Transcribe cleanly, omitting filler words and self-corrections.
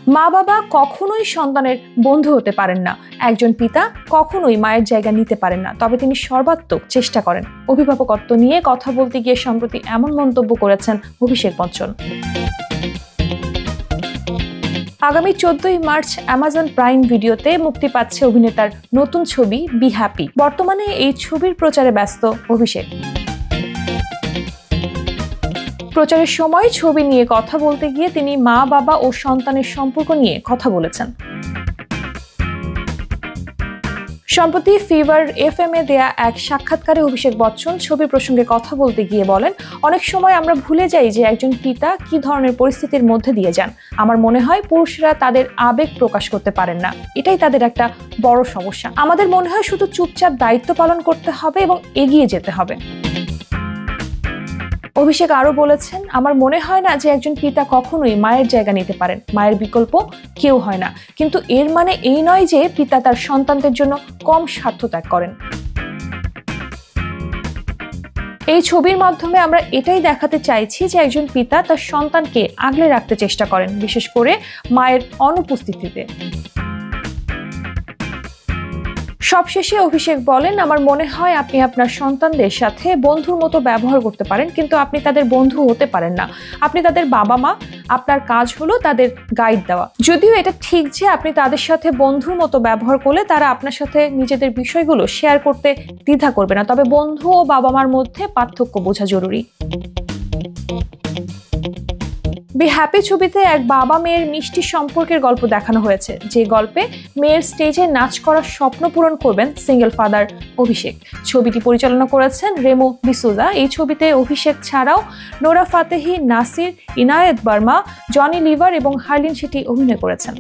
মা বাবা কখনোই সন্তানের বন্ধু হতে পারেন না। একজন পিতা কখনোই মায়ের জায়গা নিতে পারেন না, তবে তিনি সর্বাত্মক চেষ্টা করেন। অভিভাবকত্ব নিয়ে কথা বলতে গিয়ে সম্প্রতি এমন মন্তব্য করেছেন অভিষেক বচ্চন। আগামী 14ই মার্চ অ্যামাজন প্রাইম ভিডিওতে মুক্তি পাচ্ছে অভিনেতার নতুন ছবি বি হ্যাপি। বর্তমানে এই ছবির প্রচারে ব্যস্ত অভিষেক। প্রচারের সময় ছবি নিয়ে কথা বলতে গিয়ে তিনি মা বাবা ও সন্তানের সম্পর্ক নিয়ে কথা বলেছেন। সম্প্রতি ফিভার FM এ দেয়া এক সাক্ষাৎকারে অভিষেক বচ্চন ছবির প্রসঙ্গে কথা বলতে গিয়ে বলেন, অনেক সময় আমরা ভুলে যাই যে একজন পিতা কি ধরনের পরিস্থিতির মধ্যে দিয়ে যান। আমার মনে হয় পুরুষরা তাদের আবেগ প্রকাশ করতে পারেন না, এটাই তাদের একটা বড় সমস্যা। আমাদের মনে হয় শুধু চুপচাপ দায়িত্ব পালন করতে হবে এবং এগিয়ে যেতে হবে। অভিষেক আরো বলেছেন, আমার মনে হয় না যে একজন পিতা কখনোই মায়ের জায়গা নিতে পারেন। মায়ের বিকল্প কেউ হয় না, কিন্তু এর মানে এই নয় যে পিতা তার সন্তানদের জন্য কম স্বার্থ ত্যাগ করেন। এই ছবির মাধ্যমে আমরা এটাই দেখাতে চাইছি যে একজন পিতা তার সন্তানকে আগলে রাখতে চেষ্টা করেন, বিশেষ করে মায়ের অনুপস্থিতিতে। সবশেষে অভিষেক বলেন, আমার মনে হয় আপনি আপনার সন্তানদের সাথে বন্ধুর মতো ব্যবহার করতে পারেন, কিন্তু আপনি তাদের বন্ধু হতে পারেন না। আপনি তাদের বাবা মা, আপনার কাজ হলো তাদের গাইড দেওয়া। যদিও এটা ঠিক যে আপনি তাদের সাথে বন্ধুর মতো ব্যবহার করলে তারা আপনার সাথে নিজেদের বিষয়গুলো শেয়ার করতে দ্বিধা করবে না, তবে বন্ধু ও বাবা মার মধ্যে পার্থক্য বোঝা জরুরি। বি হ্যাপি ছবিতে এক বাবা মেয়ের মিষ্টি সম্পর্কের গল্প দেখানো হয়েছে, যে গল্পে মেয়ের স্টেজে নাচ করার স্বপ্ন পূরণ করবেন সিঙ্গেল ফাদার অভিষেক। ছবিটি পরিচালনা করেছেন রেমো ডিসুজা। এই ছবিতে অভিষেক ছাড়াও নোরা ফাতেহি, নাসির, ইনায়েত বর্মা, জনি লিভার এবং হার্লিন শেঠি অভিনয় করেছেন।